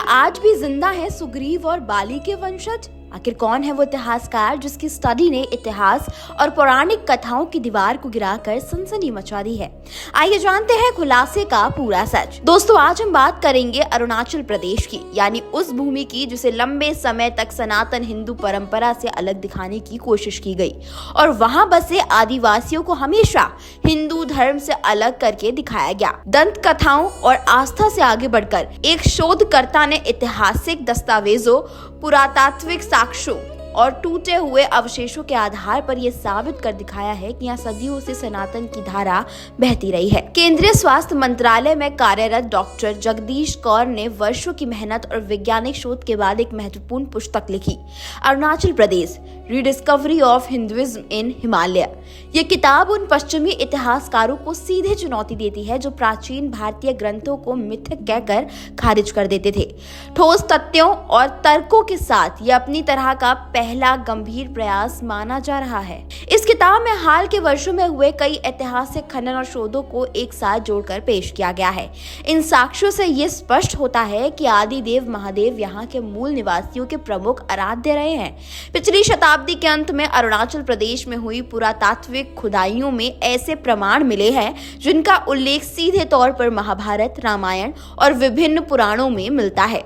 आज भी जिंदा है सुग्रीव और बाली के वंशज? आखिर कौन है वो इतिहासकार जिसकी स्टडी ने इतिहास और पौराणिक कथाओं की दीवार को गिराकर सनसनी मचा दी है? आइए जानते हैं खुलासे का पूरा सच। दोस्तों, आज हम बात करेंगे अरुणाचल प्रदेश की, यानी उस भूमि की जिसे लंबे समय तक सनातन हिंदू परंपरा से अलग दिखाने की कोशिश की गई और वहां बसे आदिवासियों को हमेशा हिंदू धर्म से अलग करके दिखाया गया। दंत कथाओं और आस्था से आगे बढ़कर एक शोधकर्ता ने ऐतिहासिक दस्तावेजों, पुरातात्विक साक्ष्यों और टूटे हुए अवशेषों के आधार पर यह साबित कर दिखाया है कि यहाँ सदियों से सनातन की धारा बहती रही है। केंद्रीय स्वास्थ्य मंत्रालय में कार्यरत डॉक्टर जगदीश कौर ने वर्षों की मेहनत और वैज्ञानिक शोध के बाद एक महत्वपूर्ण पुस्तक लिखी, Arunachal Pradesh, rediscovery of Hinduism इन हिमालय। ये किताब उन पश्चिमी इतिहासकारों को सीधे चुनौती देती है जो प्राचीन भारतीय ग्रंथों को मिथक कहकर खारिज कर देते थे। ठोस तथ्यों और तर्कों के साथ ये अपनी तरह का पहला गंभीर प्रयास माना जा रहा है। इस किताब में हाल के वर्षों में हुए कई ऐतिहासिक खनन और शोधों को एक साथ जोड़कर पेश किया गया है। इन साक्ष्यों से ये स्पष्ट होता है कि आदिदेव महादेव यहाँ के मूल निवासियों के प्रमुख आराध्य रहे हैं। पिछली शताब्दी के अंत में अरुणाचल प्रदेश में हुई पुरातात्विक खुदाइयों में ऐसे प्रमाण मिले हैं जिनका उल्लेख सीधे तौर पर महाभारत, रामायण और विभिन्न पुराणों में मिलता है।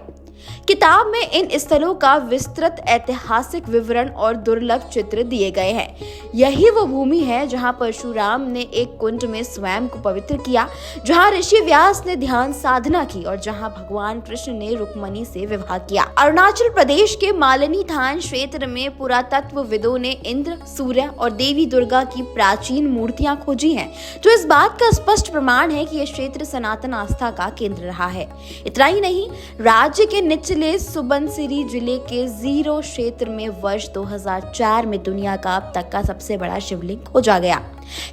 किताब में इन स्थलों का विस्तृत ऐतिहासिक विवरण और दुर्लभ चित्र दिए गए हैं। यही वो भूमि है जहां परशुराम ने एक कुंड में स्वयं को पवित्र किया, जहां ऋषि व्यास ने ध्यान साधना की और जहां भगवान कृष्ण ने रुक्मणी से विवाह किया। अरुणाचल प्रदेश के मालिनी थान क्षेत्र में पुरातत्वविदों ने इंद्र, सूर्य और देवी दुर्गा की प्राचीन मूर्तियां खोजी हैं, जो इस बात का स्पष्ट प्रमाण है कि यह क्षेत्र सनातन आस्था का केंद्र रहा है। इतना ही नहीं, राज्य के निचले सुबनसिरी जिले के जीरो क्षेत्र में वर्ष 2004 में दुनिया का अब तक का सबसे बड़ा शिवलिंग खोजा गया।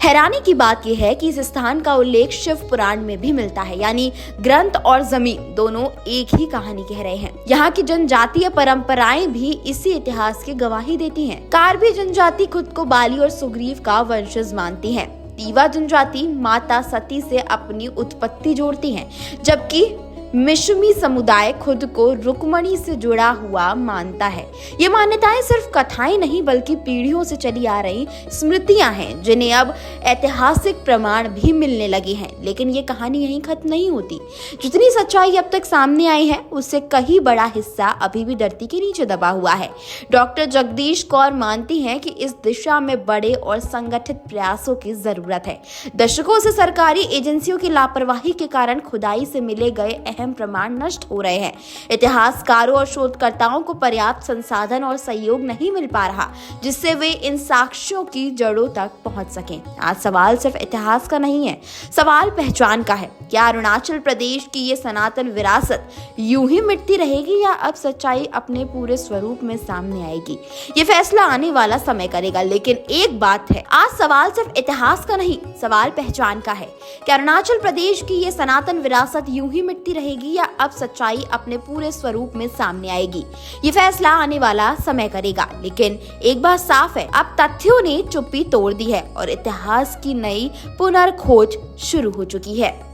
हैरानी की बात यह है कि इस स्थान का उल्लेख शिव पुराण में भी मिलता है, यानी ग्रंथ और जमीन दोनों एक ही कहानी कह रहे हैं। यहाँ की जनजातीय परंपराएं भी इसी इतिहास की गवाही देती हैं। कार्बी जनजाति खुद को बाली और सुग्रीव का वंशज मानती है। तीवा जनजाति माता सती से अपनी उत्पत्ति जोड़ती है, जबकि मिशमी समुदाय खुद को रुक्मणी से जुड़ा हुआ मानता है। ये मान्यताएं सिर्फ कथाएं नहीं बल्कि पीढ़ियों से चली आ रही स्मृतियां हैं, जिन्हें अब ऐतिहासिक प्रमाण भी मिलने लगे हैं। लेकिन ये कहानी यहीं खत्म नहीं होती। जितनी सच्चाई अब तक सामने आई है उससे कहीं बड़ा हिस्सा अभी भी धरती के नीचे दबा हुआ है। डॉक्टर जगदीश कौर मानती हैं कि इस दिशा में बड़े और संगठित प्रयासों की जरूरत है। दशकों से सरकारी एजेंसियों की लापरवाही के कारण खुदाई से मिले गए अहम प्रमाण नष्ट हो रहे हैं। इतिहासकारों और शोधकर्ताओं को पर्याप्त संसाधन और सहयोग नहीं मिल पा रहा, जिससे वे इन साक्ष्यों की जड़ों तक पहुंच सकें। आज सवाल सिर्फ इतिहास का नहीं है, सवाल पहचान का है। क्या अरुणाचल प्रदेश की ये सनातन विरासत यूं ही मिटती रहेगी या अब सच्चाई अपने पूरे स्वरूप में सामने आएगी? ये फैसला आने वाला समय करेगा। लेकिन एक बात है, आज सवाल सिर्फ इतिहास का नहीं, सवाल पहचान का है। क्या अरुणाचल प्रदेश की ये सनातन विरासत यूं ही मिटती रहेगी या अब सच्चाई अपने पूरे स्वरूप में सामने आएगी? ये फैसला आने वाला समय करेगा। लेकिन एक बात साफ है, अब तथ्यों ने चुप्पी तोड़ दी है और इतिहास की नई पुनर्खोज शुरू हो चुकी है।